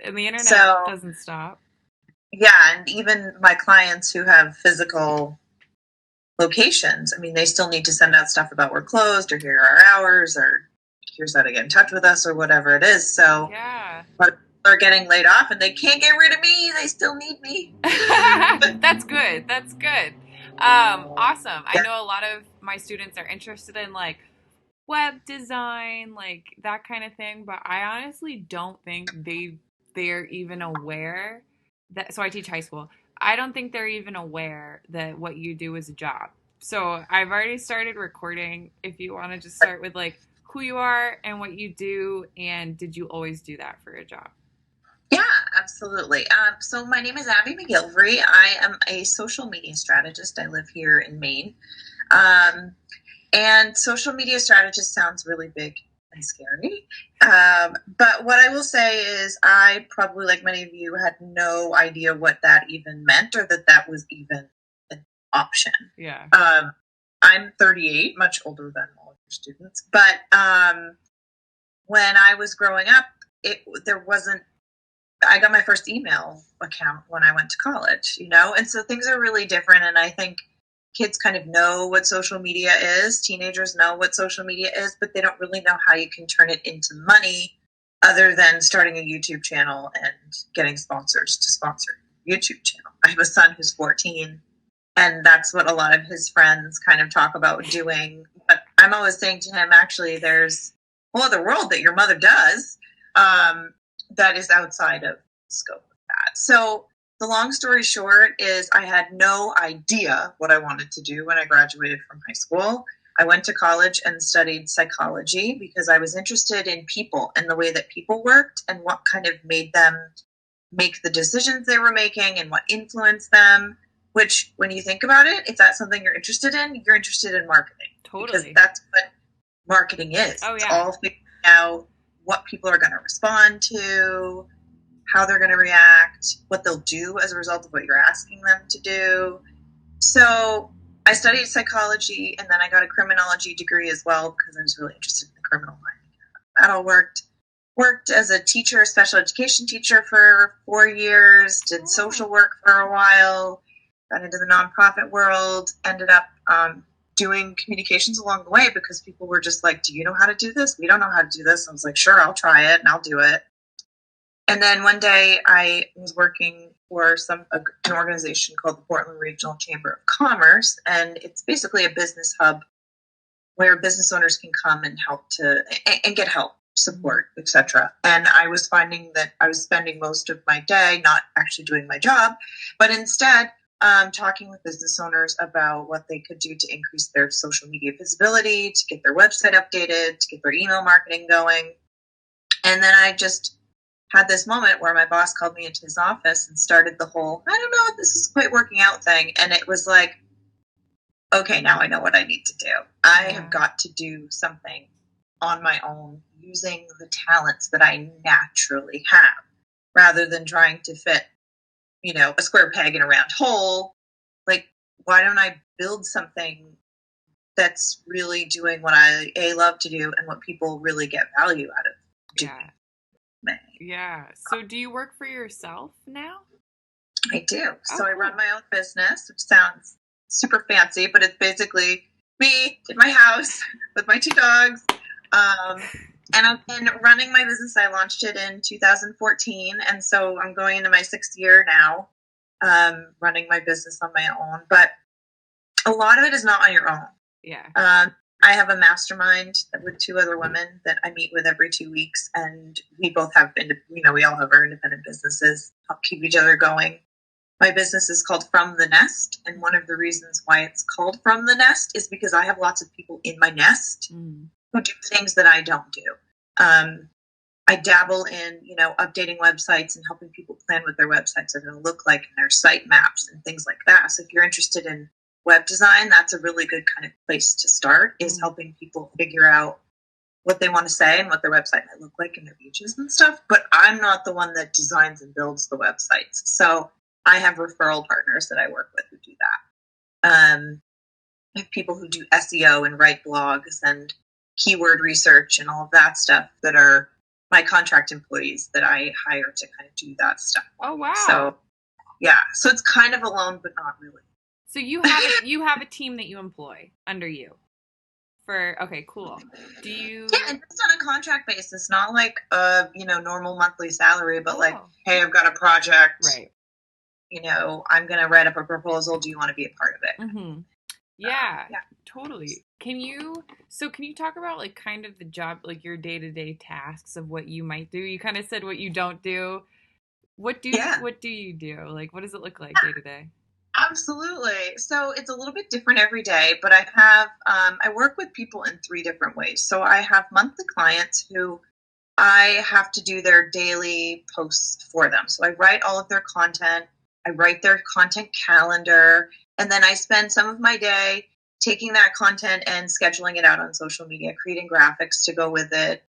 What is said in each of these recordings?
And the internet So, doesn't stop. yeah, and even my clients who have physical locations, I mean, they still need to send out stuff about we're closed or here are our hours or here's how to get in touch with us or whatever it is. So, Yeah. but they're getting laid off and they can't get rid of me. They still need me. That's good. That's good. Awesome. I Yeah. know a lot of my students are interested in like web design, like that kind of thing, but I honestly don't think they're even aware that so I teach high school. I don't think they're even aware that what you do is a job. So I've already started recording. If you want to just start with like who you are and what you do, and did you always do that for a job? Yeah, absolutely. So my name is Abbie McGilvery. I am a social media strategist. I live here in Maine. Um, and social media strategist sounds really big and scary. But what I will say is I probably, like many of you, had no idea what that even meant or that that was even an option. Yeah. I'm 38, much older than all of your students. But when I was growing up, there wasn't I got my first email account when I went to college, and so things are really different. And I think kids kind of know what social media is. Teenagers know what social media is, but they don't really know how you can turn it into money other than starting a YouTube channel and getting sponsors to sponsor your YouTube channel. I have a son who's 14, and that's what a lot of his friends kind of talk about doing. But I'm always saying to him, actually, there's a whole other world that your mother does. That is outside of the scope of that. So the long story short is I had no idea what I wanted to do when I graduated from high school. I went to college and studied psychology because I was interested in people and the way that people worked and what kind of made them make the decisions they were making and what influenced them. Which, when you think about it, if that's something you're interested in marketing because Totally. that's what marketing is. Oh It's yeah. all figuring out what people are going to respond to, how they're going to react, what they'll do as a result of what you're asking them to do. So I studied psychology and then I got a criminology degree as well because I was really interested in the criminal line. That all worked. Worked as a teacher, special education teacher for 4 years, did social work for a while, got into the nonprofit world, ended up doing communications along the way because people were just like, do you know how to do this? We don't know how to do this. I was like, sure, I'll try it and I'll do it. And then one day I was working for an organization called the Portland Regional Chamber of Commerce, and it's basically a business hub where business owners can come and get help, support, etc. And I was finding that I was spending most of my day not actually doing my job, but instead talking with business owners about what they could do to increase their social media visibility, to get their website updated, to get their email marketing going. And then I just had this moment where my boss called me into his office and started the whole, I don't know if this is quite working out thing. And it was like, okay, now I know what I need to do. I have got to do something on my own using the talents that I naturally have rather than trying to fit, a square peg in a round hole. Like, why don't I build something that's really doing what I love to do and what people really get value out of doing? Yeah. Yeah. So do you work for yourself now? I do. So Oh, I cool. run my own business, which sounds super fancy, but it's basically me in my house with my two dogs. And I've been running my business. I launched it in 2014. And so I'm going into my 6th year now, running my business on my own. But a lot of it is not on your own. Yeah. I have a mastermind with 2 other women that I meet with every 2 weeks, and we both have, we all have our independent businesses, help keep each other going. My business is called From the Nest, and one of the reasons why it's called From the Nest is because I have lots of people in my nest who do things that I don't do. I dabble in, updating websites and helping people plan what their websites are going to look like and their site maps and things like that. So if you're interested in web design, that's a really good kind of place to start, is helping people figure out what they want to say and what their website might look like and their pages and stuff. But I'm not the one that designs and builds the websites. So I have referral partners that I work with who do that. I have people who do SEO and write blogs and keyword research and all of that stuff that are my contract employees that I hire to kind of do that stuff. Oh, wow. So yeah, so it's kind of alone, but not really. So you have a team that you employ under you for, okay, cool. Do you? Yeah, and it's on a contract basis, not like a, normal monthly salary, but like, hey, I've got a project. Right. I'm going to write up a proposal. Do you want to be a part of it? Mm-hmm. Yeah, totally. Can you talk about like kind of the job, like your day-to-day tasks of what you might do? You kind of said what you don't do. What do you do? Like, what does it look like day to day? Absolutely. So it's a little bit different every day, but I work with people in 3 different ways. So I have monthly clients who I have to do their daily posts for them. So I write all of their content. I write their content calendar, and then I spend some of my day taking that content and scheduling it out on social media, creating graphics to go with it,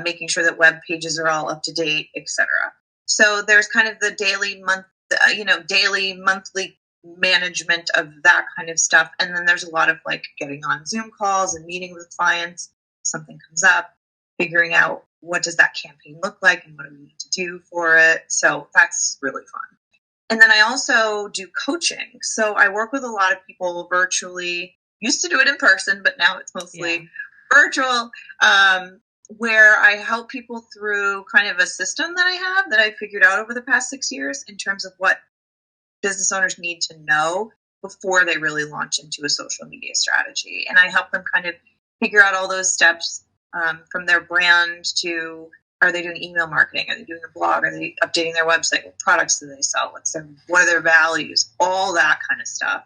making sure that web pages are all up to date, etc. So there's kind of the daily, monthly management of that kind of stuff, and then there's a lot of like getting on Zoom calls and meeting with clients. Something comes up, figuring out what does that campaign look like and what do we need to do for it. So that's really fun. And then I also do coaching. So I work with a lot of people virtually. Used to do it in person, but now it's mostly virtual, where I help people through kind of a system that I have that I figured out over the past 6 years in terms of what business owners need to know before they really launch into a social media strategy. And I help them kind of figure out all those steps, from their brand to, are they doing email marketing? Are they doing a blog? Are they updating their website? What products do they sell? What are their values? All that kind of stuff.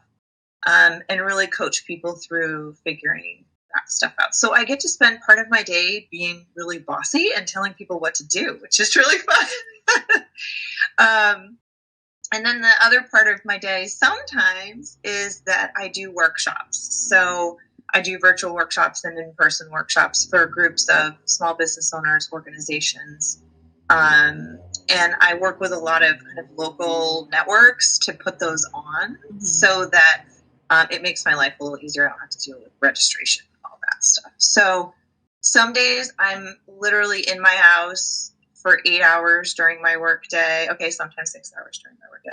And really coach people through figuring that stuff out. So I get to spend part of my day being really bossy and telling people what to do, which is really fun. And then the other part of my day sometimes is that I do workshops. So I do virtual workshops and in-person workshops for groups of small business owners, organizations. And I work with a lot of kind of local networks to put those on so that it makes my life a little easier. I don't have to deal with registration and all that stuff. So some days I'm literally in my house for 8 hours during my work day. Okay, sometimes 6 hours during my work day.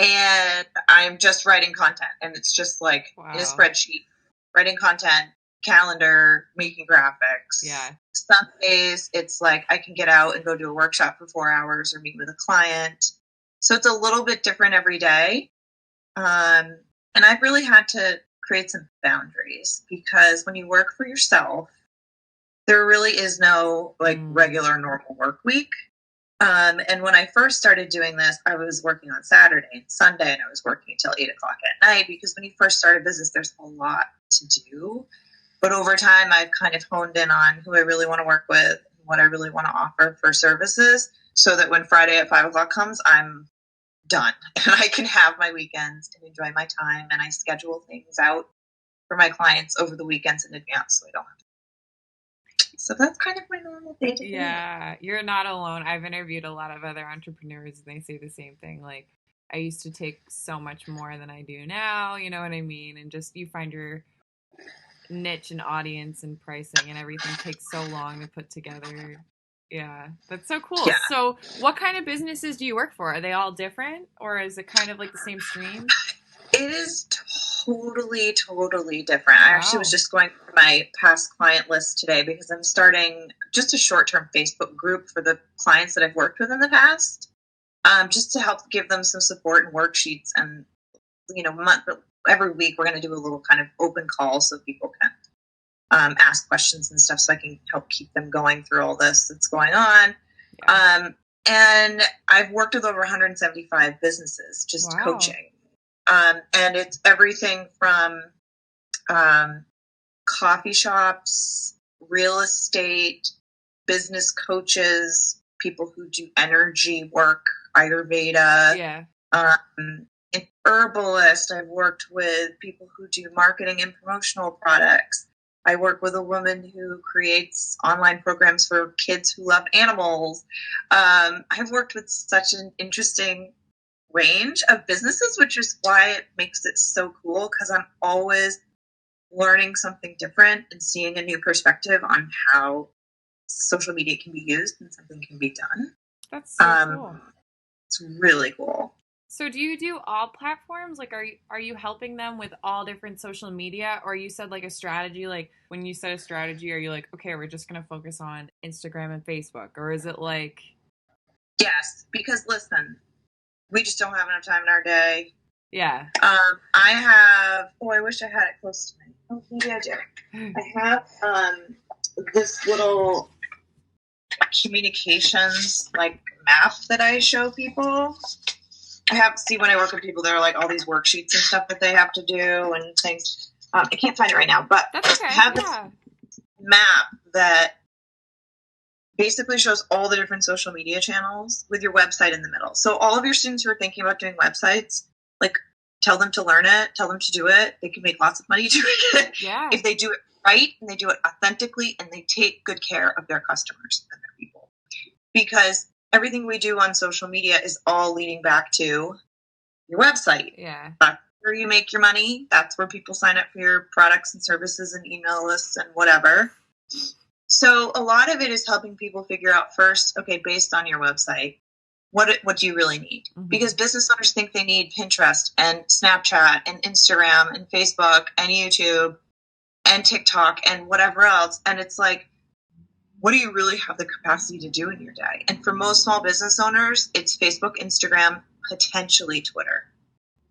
And I'm just writing content. And it's just like in a spreadsheet, writing content, calendar, making graphics. Yeah. Some days it's like I can get out and go do a workshop for 4 hours or meet with a client. So it's a little bit different every day. And I've really had to create some boundaries because when you work for yourself, there really is no like regular normal work week. And when I first started doing this, I was working on Saturday and Sunday, and I was working until 8 o'clock at night because when you first start a business, there's a lot to do. But over time, I've kind of honed in on who I really want to work with, and what I really want to offer for services, so that when Friday at 5 o'clock comes, I'm done and I can have my weekends and enjoy my time. And I schedule things out for my clients over the weekends in advance, so I don't have to. So that's kind of my normal day to day. Yeah, you're not alone. I've interviewed a lot of other entrepreneurs and they say the same thing. Like, I used to take so much more than I do now, you know what I mean? And just you find your niche and audience and pricing and everything takes so long to put together. Yeah, that's so cool. Yeah. So what kind of businesses do you work for? Are they all different, or is it kind of like the same stream? It is totally different. I actually was just going through my past client list today because I'm starting just a short-term Facebook group for the clients that I've worked with in the past, just to help give them some support and worksheets. And, every week we're going to do a little kind of open call so people can ask questions and stuff, so I can help keep them going through all this that's going on. Yeah. And I've worked with over 175 businesses just coaching. And it's everything from coffee shops, real estate, business coaches, people who do energy work, Ayurveda, an herbalist. I've worked with people who do marketing and promotional products. I work with a woman who creates online programs for kids who love animals. I've worked with such an interesting range of businesses, which is why it makes it so cool, because I'm always learning something different and seeing a new perspective on how social media can be used and something can be done. That's so cool. It's really cool. So do you do all platforms? Like, are you helping them with all different social media? Or you said like a strategy, like when you said a strategy, are you like, okay, we're just going to focus on Instagram and Facebook? Or is it like... Yes, because listen, we just don't have enough time in our day. Yeah. I have, I wish I had it close to me. Oh, maybe I do. I have this little communications like map that I show people. I have to see when I work with people, there are like all these worksheets and stuff that they have to do and things. I can't find it right now, but that's okay. I have this map that basically shows all the different social media channels with your website in the middle. So all of your students who are thinking about doing websites, like tell them to learn it, tell them to do it. They can make lots of money doing it. Yeah. If they do it right and they do it authentically and they take good care of their customers and their people. Because everything we do on social media is all leading back to your website. Yeah. That's where you make your money. That's where people sign up for your products and services and email lists and whatever. So a lot of it is helping people figure out first, okay, based on your website, what do you really need? Mm-hmm. Because business owners think they need Pinterest and Snapchat and Instagram and Facebook and YouTube and TikTok and whatever else. And it's like, what do you really have the capacity to do in your day? And for most small business owners, it's Facebook, Instagram, potentially Twitter.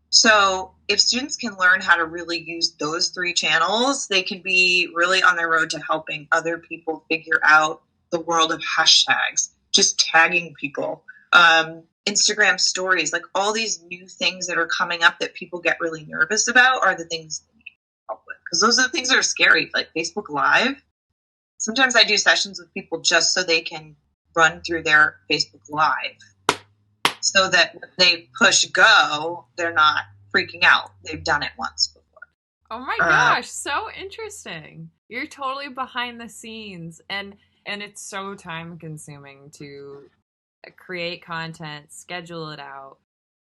So if students can learn how to really use those 3 channels, they can be really on their road to helping other people figure out the world of hashtags, just tagging people, Instagram stories, like all these new things that are coming up that people get really nervous about are the things they need help with. Because those are the things that are scary, like Facebook Live. Sometimes I do sessions with people just so they can run through their Facebook Live so that when they push go, they're not freaking out. They've done it once before. Oh my gosh, so interesting. You're totally behind the scenes, and it's so time consuming to create content, schedule it out.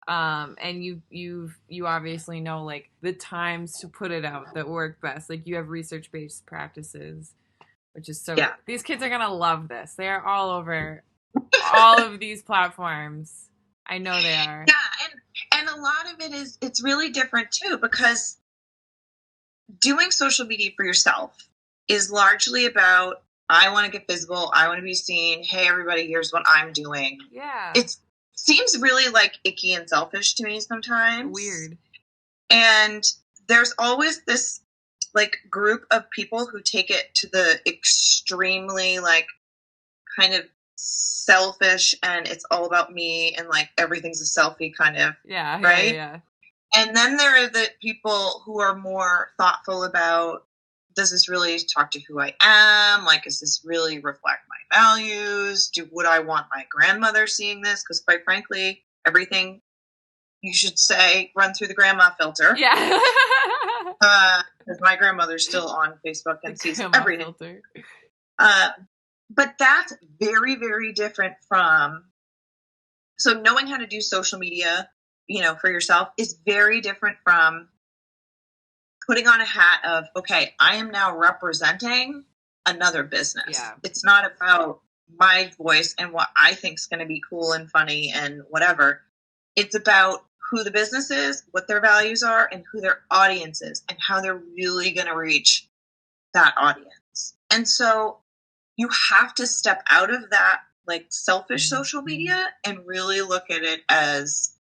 And you obviously know like the times to put it out that work best. Like you have research-based practices, which is so yeah. These kids are gonna love this. They are all over all of these platforms. I know they are. Yeah, and a lot of it is, it's really different too, because doing social media for yourself is largely about, I want to get visible, I want to be seen, hey everybody, here's what I'm doing. Yeah. It seems really like icky and selfish to me sometimes. Weird. And there's always this like group of people who take it to the extremely like kind of selfish and it's all about me and like everything's a selfie kind of, right? Yeah. And then there are the people who are more thoughtful about, does this really talk to who I am? Like, does this really reflect my values? Would I want my grandmother seeing this? Because quite frankly, everything you should say run through the grandma filter. Yeah. Because my grandmother's still on Facebook and sees everything. Filter. But that's very, very different from, so knowing how to do social media, for yourself is very different from putting on a hat of, okay, I am now representing another business. Yeah. It's not about my voice and what I think is going to be cool and funny and whatever. It's about who the business is, what their values are, and who their audience is, and how they're really going to reach that audience. And so you have to step out of that like selfish social media and really look at it as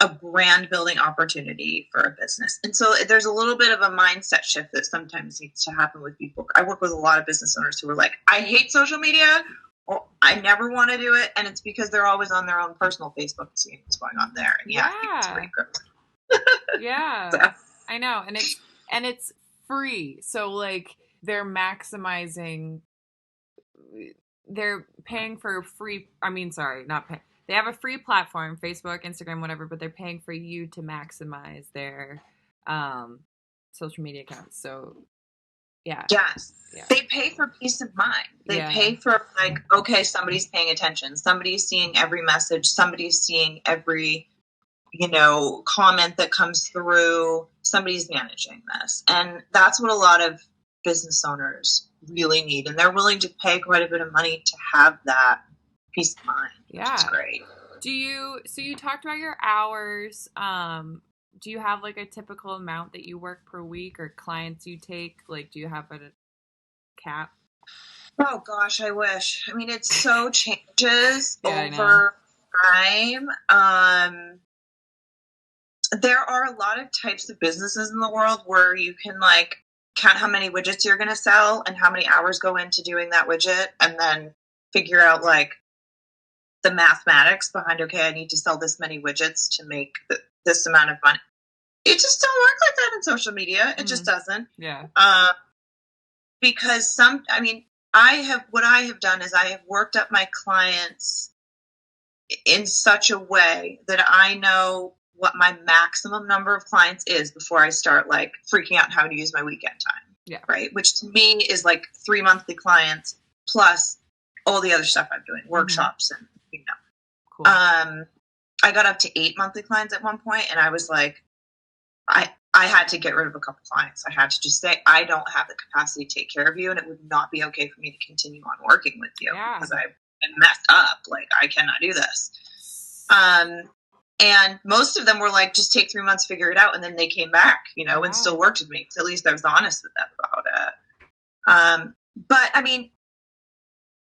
a brand building opportunity for a business. And so there's a little bit of a mindset shift that sometimes needs to happen with people. I work with a lot of business owners who are like, I hate social media, or I never want to do it. And it's because they're always on their own personal Facebook seeing what's going on there. And it's pretty gross. Yeah. So. I know. And it's free. So like they're maximizing, they're paying for free. They have a free platform, Facebook, Instagram, whatever, but they're paying for you to maximize their social media accounts. So, yeah. Yes. Yeah. They pay for peace of mind. They pay for, like, okay, somebody's paying attention. Somebody's seeing every message. Somebody's seeing every, comment that comes through. Somebody's managing this. And that's what a lot of business owners really need, and they're willing to pay quite a bit of money to have that peace of mind, which is great. So you talked about your hours. Do you have like a typical amount that you work per week or clients you take? Like, do you have a cap? Oh gosh, I wish. I mean, it so changes Yeah, I know. over time. There are a lot of types of businesses in the world where you can like count how many widgets you're going to sell and how many hours go into doing that widget, and then figure out like the mathematics behind, okay, I need to sell this many widgets to make this amount of money. It just don't work like that in social media. It just doesn't. Yeah. Because what I have done is I have worked up my clients in such a way that I know what my maximum number of clients is before I start like freaking out how to use my weekend time. Yeah. Right. Which to me is like 3 monthly clients plus all the other stuff I'm doing, workshops and, you know. Cool. I got up to 8 monthly clients at one point, and I was like, I had to get rid of a couple clients. I had to just say, I don't have the capacity to take care of you, and it would not be okay for me to continue on working with you because I've been messed up. Like, I cannot do this. And most of them were like, just take 3 months, figure it out. And then they came back, you know, and still worked with me. So at least I was honest with them about it. But I mean,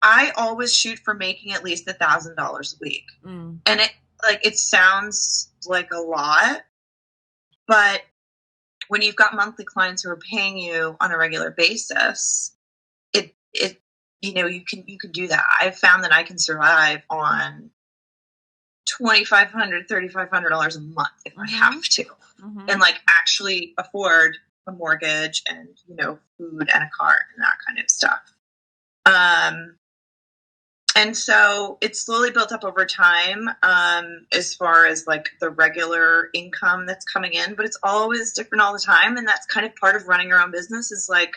I always shoot for making at least $1,000 a week. And it sounds like a lot, but when you've got monthly clients who are paying you on a regular basis, it you know, you can do that. I've found that I can survive on $2,500, $3,500 a month if I have to, and like actually afford a mortgage and, you know, food and a car and that kind of stuff. And so it's slowly built up over time, as far as like the regular income that's coming in, but it's always different all the time. And that's kind of part of running your own business, is like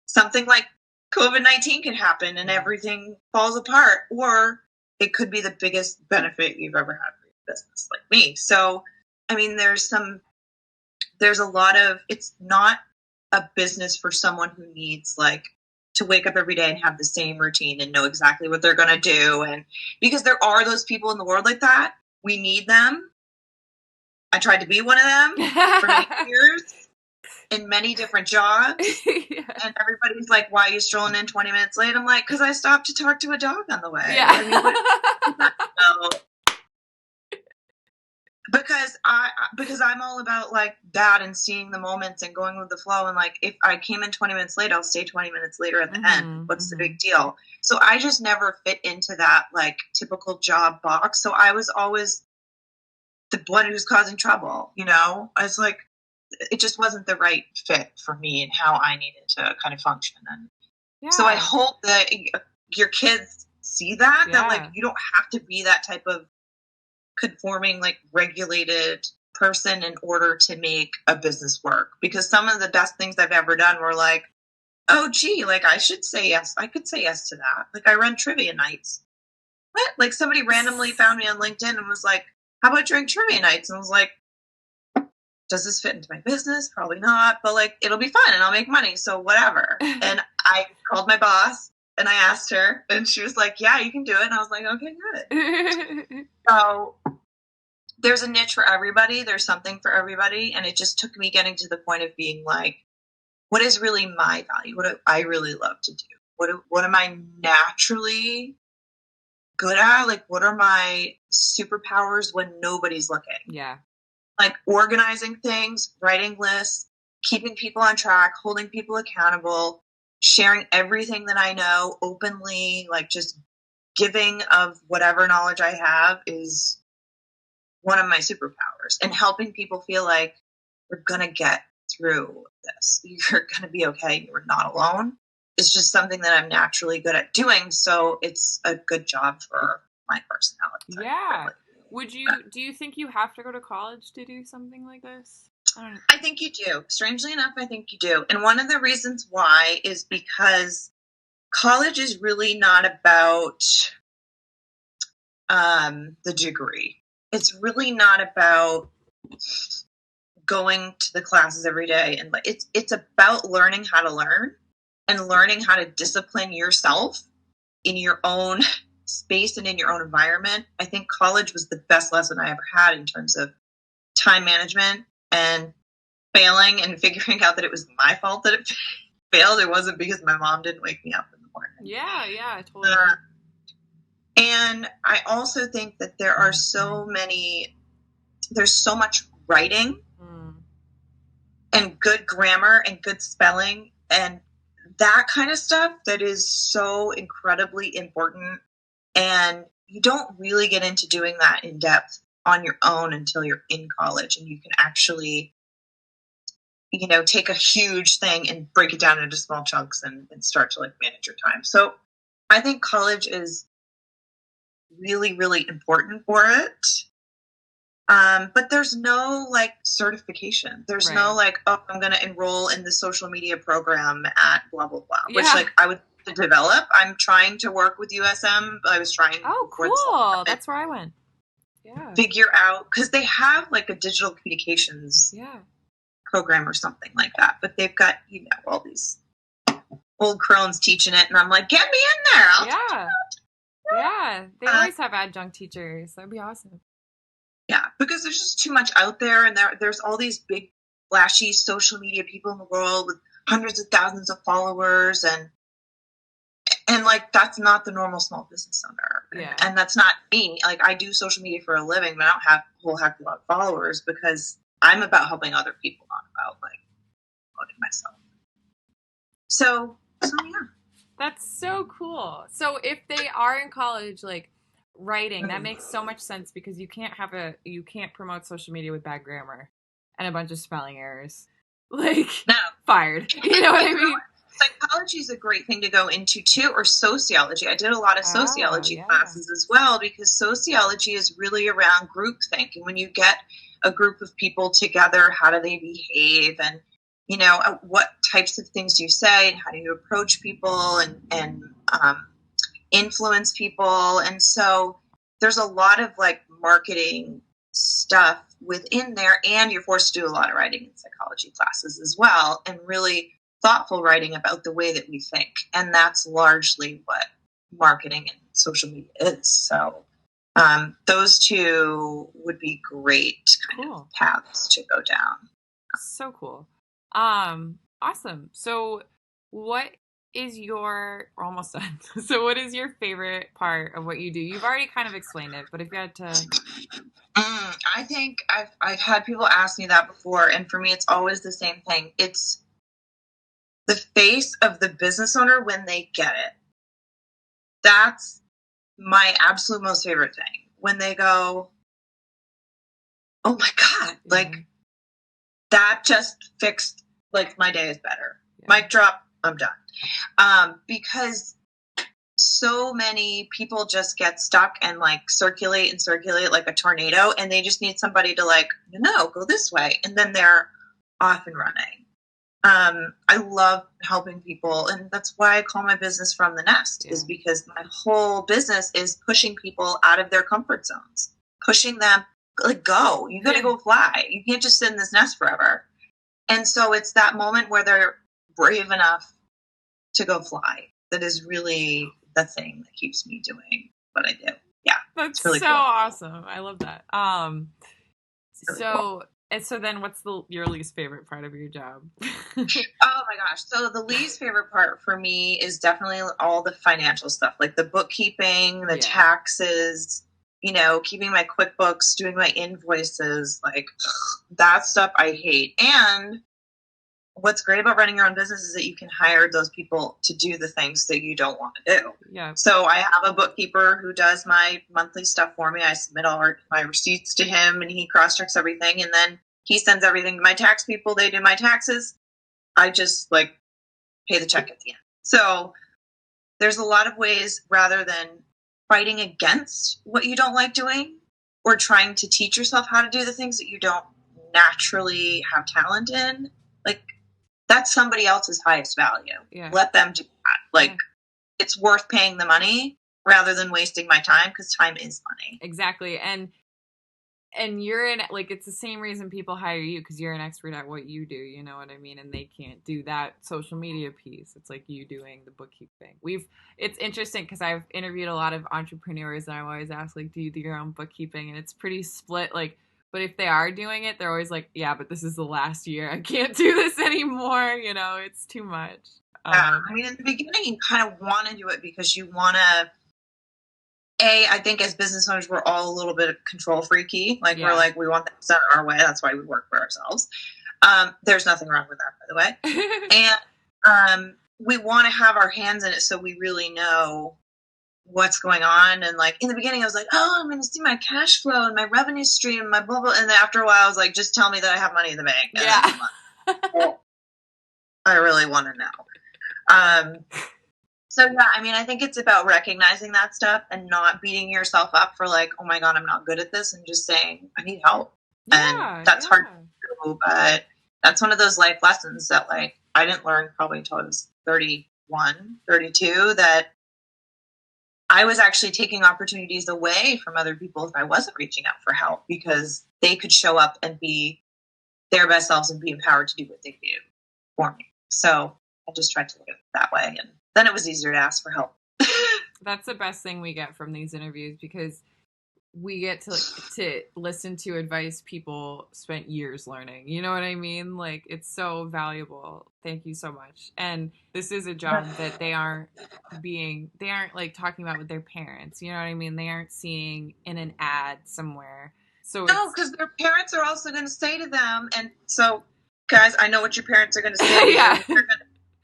something like COVID-19 can happen and everything falls apart, or it could be the biggest benefit you've ever had for your business, like me. So, I mean, there's a lot of, it's not a business for someone who needs like to wake up every day and have the same routine and know exactly what they're going to do. And because there are those people in the world like that, we need them. I tried to be one of them for many years in many different jobs. And everybody's like, why are you strolling in 20 minutes late? I'm like, because I stopped to talk to a dog on the way. I mean, because I'm all about like that and seeing the moments and going with the flow. And like, if I came in 20 minutes late, I'll stay 20 minutes later at the end. What's the big deal? So I just never fit into that like typical job box. So I was always the one who's causing trouble, you know? I was like, it just wasn't the right fit for me and how I needed to kind of function. And so I hope that your kids see that like, you don't have to be that type of conforming, like regulated person in order to make a business work. Because some of the best things I've ever done were like, oh gee, like I should say yes. I could say yes to that. Like I run trivia nights. What? Like somebody randomly found me on LinkedIn and was like, how about doing trivia nights? And I was like, does this fit into my business? Probably not, but like, it'll be fun and I'll make money. So whatever. And I called my boss and I asked her and she was like, yeah, you can do it. And I was like, okay, good. So there's a niche for everybody. There's something for everybody. And it just took me getting to the point of being like, what is really my value? What do I really love to do? What am I naturally good at? Like, what are my superpowers when nobody's looking? Yeah. Like organizing things, writing lists, keeping people on track, holding people accountable, sharing everything that I know openly, like just giving of whatever knowledge I have is one of my superpowers. And helping people feel like we're going to get through this. You're going to be okay. You're not alone. It's just something that I'm naturally good at doing. So it's a good job for my personality. Yeah. Do you think you have to go to college to do something like this? I think you do. Strangely enough, I think you do. And one of the reasons why is because college is really not about the degree. It's really not about going to the classes every day. And it's about learning how to learn and learning how to discipline yourself in your own space and in your own environment. I think college was the best lesson I ever had in terms of time management and failing and figuring out that it was my fault that it failed. It wasn't because my mom didn't wake me up in the morning. Yeah, totally. And I also think that there's so much writing and good grammar and good spelling and that kind of stuff that is so incredibly important. And you don't really get into doing that in depth on your own until you're in college and you can actually, take a huge thing and break it down into small chunks and start to manage your time. So I think college is really, really important for it. But there's no certification. There's no I'm going to enroll in the social media program at blah, blah, blah, which I would develop. I'm trying to work with USM. I was trying. Oh, cool. That's where I went. Yeah. Figure out, because they have a digital communications program or something like that. But they've got, all these old crones teaching it. And I'm like, get me in there. Yeah. They always have adjunct teachers. That'd be awesome. Yeah, because there's just too much out there, and there's all these big, flashy social media people in the world with hundreds of thousands of followers, and that's not the normal small business owner, and that's not me. I do social media for a living, but I don't have a whole heck of a lot of followers because I'm about helping other people, not about promoting myself. So yeah, that's so cool. So if they are in college, writing, that makes so much sense because you can't promote social media with bad grammar and a bunch of spelling errors. Fired. You know what I mean? Psychology is a great thing to go into too, or sociology. I did a lot of sociology classes as well, because sociology is really around groupthink. And when you get a group of people together, how do they behave? And, what types of things do you say? And how do you approach people and influence people? And so there's a lot of marketing stuff within there, and you're forced to do a lot of writing in psychology classes as well, and really thoughtful writing about the way that we think. And that's largely what marketing and social media is. So those two would be great kind of paths to go down. So cool. Awesome. So what is we're almost done. So what is your favorite part of what you do? You've already kind of explained it, but if you had to... I think I've had people ask me that before, and for me, it's always the same thing. It's the face of the business owner when they get it. That's my absolute most favorite thing. When they go, oh my God, that just fixed, my day is better. Mic drop, I'm done. Because so many people just get stuck and circulate like a tornado, and they just need somebody to no, go this way. And then they're off and running. I love helping people, and that's why I call my business From the Nest, is because my whole business is pushing people out of their comfort zones, pushing them, go, you got to go fly. You can't just sit in this nest forever. And so it's that moment where they're brave enough to go fly that is really the thing that keeps me doing what I do. Yeah. That's really so cool. Awesome. I love that. Really cool. And so then what's your least favorite part of your job? Oh my gosh. So the least favorite part for me is definitely all the financial stuff, like the bookkeeping, the taxes, keeping my QuickBooks, doing my invoices, that stuff I hate. And what's great about running your own business is that you can hire those people to do the things that you don't want to do. Yeah. So I have a bookkeeper who does my monthly stuff for me. I submit all my receipts to him, and he cross-checks everything, and then he sends everything to my tax people. They do my taxes. I just pay the check at the end. So there's a lot of ways, rather than fighting against what you don't like doing or trying to teach yourself how to do the things that you don't naturally have talent in, that's somebody else's highest value. Yeah. Let them do that. It's worth paying the money rather than wasting my time, because time is money. Exactly. And and you're in, like, it's the same reason people hire you, because you're an expert at what you do, you know what I mean, and they can't do that social media piece. It's like you doing the bookkeeping. It's interesting because I've interviewed a lot of entrepreneurs, and I always ask, like, do you do your own bookkeeping, and it's pretty split, like, but if they are doing it, they're always like, yeah, but this is the last year, I can't do this anymore, you know, it's too much. I mean, in the beginning, you kind of want to do it because you want to. I think as business owners, we're all a little bit control freaky. Like, we're like, we want things done our way. That's why we work for ourselves. There's nothing wrong with that, by the way. And we want to have our hands in it so we really know what's going on. And like in the beginning, I was like, oh, I'm going to see my cash flow and my revenue stream, my blah, blah. And then after a while, I was like, just tell me that I have money in the bank. And I really want to know. So yeah, I mean, I think it's about recognizing that stuff and not beating yourself up for like, oh my God, I'm not good at this, and just saying, I need help. And that's hard to do, but that's one of those life lessons that like I didn't learn probably until I was 31, 32, that I was actually taking opportunities away from other people if I wasn't reaching out for help, because they could show up and be their best selves and be empowered to do what they do for me. So I just tried to look at it that way, and then it was easier to ask for help. That's the best thing we get from these interviews, because we get to listen to advice people spent years learning. You know what I mean? Like, it's so valuable. Thank you so much. And this is a job that they aren't like talking about with their parents. You know what I mean? They aren't seeing in an ad somewhere. So no, because their parents are also going to say to them, and so guys, I know what your parents are going to say. Yeah.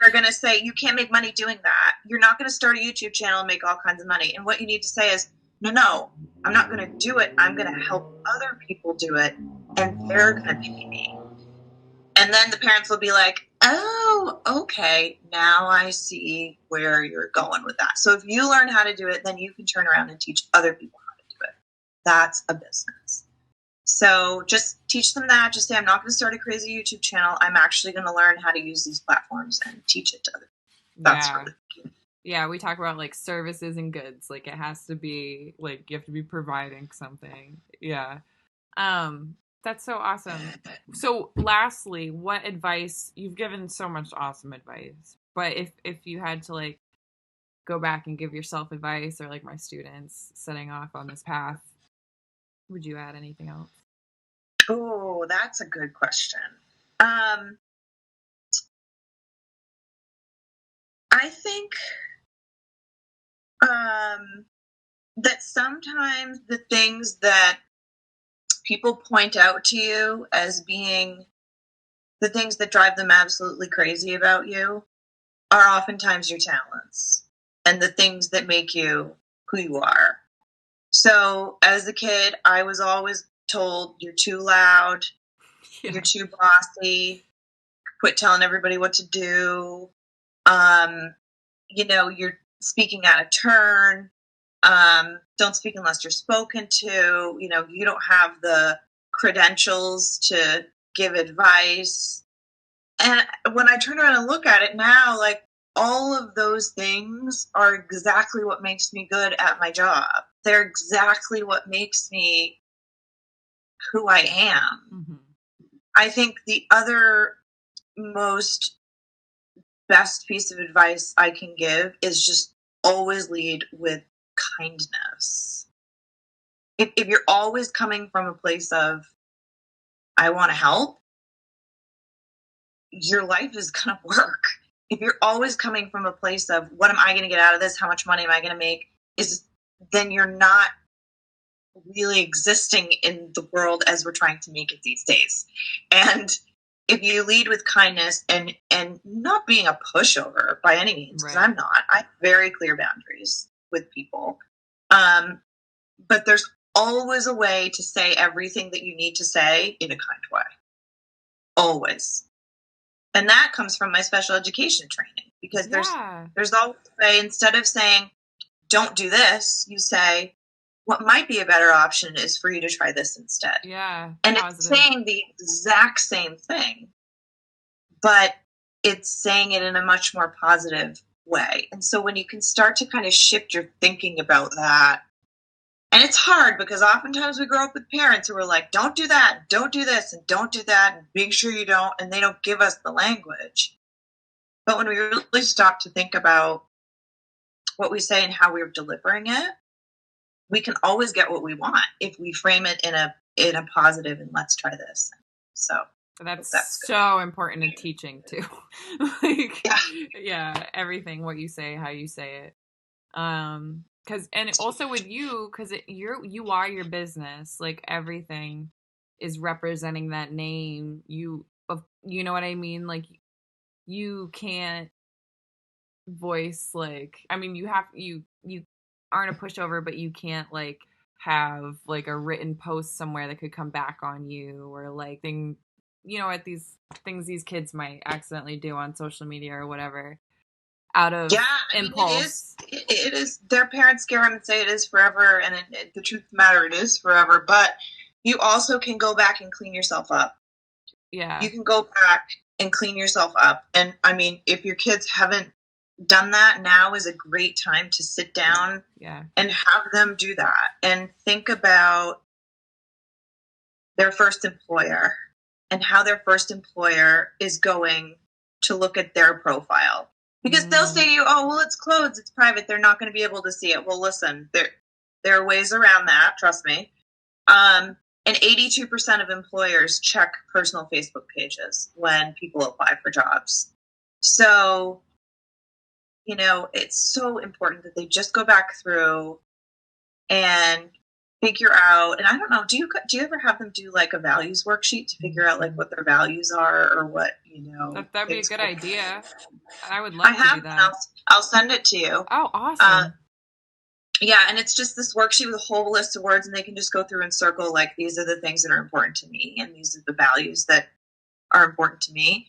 They're going to say, you can't make money doing that. You're not going to start a YouTube channel and make all kinds of money. And what you need to say is, no, I'm not going to do it. I'm going to help other people do it, and they're going to pay me. And then the parents will be like, oh, okay, now I see where you're going with that. So if you learn how to do it, then you can turn around and teach other people how to do it. That's a business. So just teach them that. Just say, I'm not going to start a crazy YouTube channel. I'm actually going to learn how to use these platforms and teach it to other people. That's really key. Yeah, we talk about like services and goods. Like, it has to be like you have to be providing something. Yeah. That's so awesome. So lastly, what advice, you've given so much awesome advice, but if you had to like go back and give yourself advice, or like my students setting off on this path, would you add anything else? Oh, that's a good question. I think that sometimes the things that people point out to you as being the things that drive them absolutely crazy about you are oftentimes your talents and the things that make you who you are. So as a kid, I was always told, you're too loud, you're too bossy, quit telling everybody what to do, you're speaking out of turn, don't speak unless you're spoken to, you don't have the credentials to give advice. And when I turn around and look at it now, like, all of those things are exactly what makes me good at my job. They're exactly what makes me who I am. Mm-hmm. I think the other most best piece of advice I can give is just always lead with kindness. If you're always coming from a place of, I want to help, your life is going to work. If you're always coming from a place of, what am I going to get out of this? How much money am I going to make? Then you're not really existing in the world as we're trying to make it these days. And if you lead with kindness and not being a pushover by any means, because I'm not, I have very clear boundaries with people. But there's always a way to say everything that you need to say in a kind way. Always. And that comes from my special education training, because there's always a way, instead of saying, don't do this, you say, what might be a better option is for you to try this instead. Yeah. And positive. It's saying the exact same thing, but it's saying it in a much more positive way. And so when you can start to kind of shift your thinking about that And it's hard because oftentimes we grow up with parents who are like, don't do that, don't do this, and don't do that, and make sure you don't, and they don't give us the language. But when we really stop to think about what we say and how we're delivering it, we can always get what we want if we frame it in a positive and let's try this. So that's so important in teaching too. Like, yeah, everything, what you say, how you say it. Cause, and also with you, cause you are your business, like everything is representing that name. You know what I mean? Like you can't voice, like, I mean, you aren't a pushover, but you can't like have like a written post somewhere that could come back on you, or like at these things these kids might accidentally do on social media or whatever out of impulse. It is their parents scare them and say it is forever, and the truth of the matter, it is forever, but you also can go back and clean yourself up. Yeah, you can go back and clean yourself up. And I mean, if your kids haven't done that, now is a great time to sit down and have them do that and think about their first employer and how their first employer is going to look at their profile. Because they'll say to you, oh, well, it's closed, it's private, they're not going to be able to see it. Well, listen, there are ways around that, trust me. And 82% of employers check personal Facebook pages when people apply for jobs. So, it's so important that they just go back through and figure out, and I don't know, do you ever have them do like a values worksheet to figure out like what their values are, or what, that'd be a good idea. I would love to do that. I'll send it to you. Oh, awesome. Yeah, and it's just this worksheet with a whole list of words, and they can just go through and circle like, these are the things that are important to me, and these are the values that are important to me.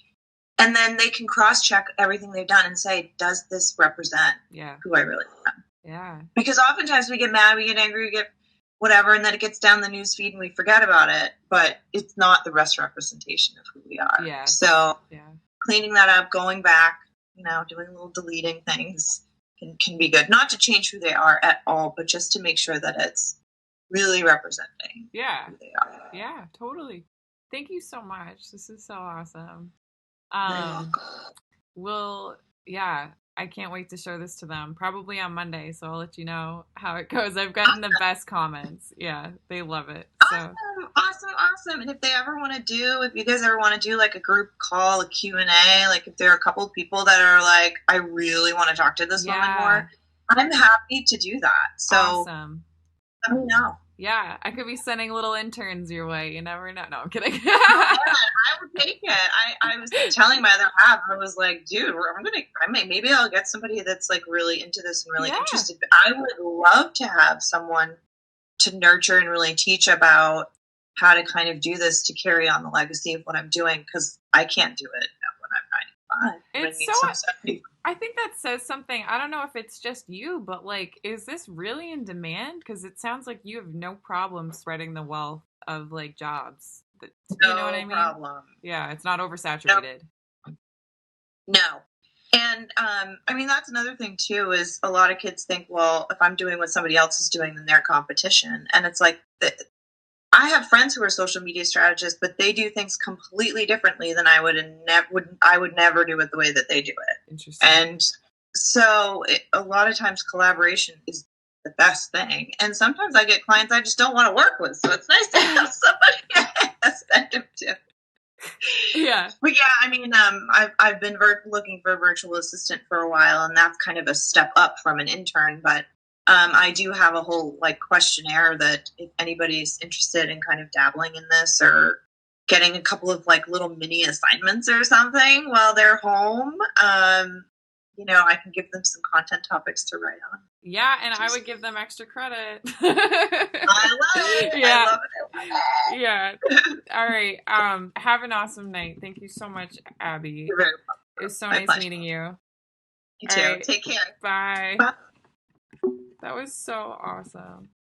And then they can cross-check everything they've done and say, does this represent who I really am? Yeah. Because oftentimes we get mad, we get angry, we get whatever, and then it gets down the news feed and we forget about it, but it's not the best representation of who we are. Yeah. So cleaning that up, going back, doing little deleting things can be good. Not to change who they are at all, but just to make sure that it's really representing who they are. Yeah, totally. Thank you so much. This is so awesome. I can't wait to show this to them, probably on Monday, so I'll let you know how it goes. I've gotten the best comments. Yeah, they love it. So. Awesome. And if you guys ever want to do like a group call, a Q&A, like if there are a couple of people that are like, I really want to talk to this woman more, I'm happy to do that. So awesome. Let me know. Yeah, I could be sending little interns your way. You never know. No, I'm kidding. I would take it. I was telling my other half, I was like, dude, maybe I'll get somebody that's like really into this and really interested. I would love to have someone to nurture and really teach about how to kind of do this to carry on the legacy of what I'm doing, because I can't do it when I'm 95. I think that says something. I don't know if it's just you, but like, is this really in demand? Because it sounds like you have no problem spreading the wealth of like jobs. You know what I mean? Problem. Yeah, it's not oversaturated. No. And I mean, that's another thing too, is a lot of kids think, well, if I'm doing what somebody else is doing, then they're competition. And it's like, I have friends who are social media strategists, but they do things completely differently than I would, and I would never do it the way that they do it. Interesting. And so a lot of times collaboration is the best thing. And sometimes I get clients I just don't want to work with. So it's nice to have somebody authentic too. Yeah. But yeah, I mean, I've been looking for a virtual assistant for a while, and that's kind of a step up from an intern, but I do have a whole like questionnaire that if anybody's interested in kind of dabbling in this or getting a couple of like little mini assignments or something while they're home, I can give them some content topics to write on. Yeah, and I would give them extra credit. I love it. Yeah. I love it. Yeah. All right. Have an awesome night. Thank you so much, Abbie. You're very welcome. It was so nice meeting you. You too. Right. Take care. Bye. Bye. That was so awesome.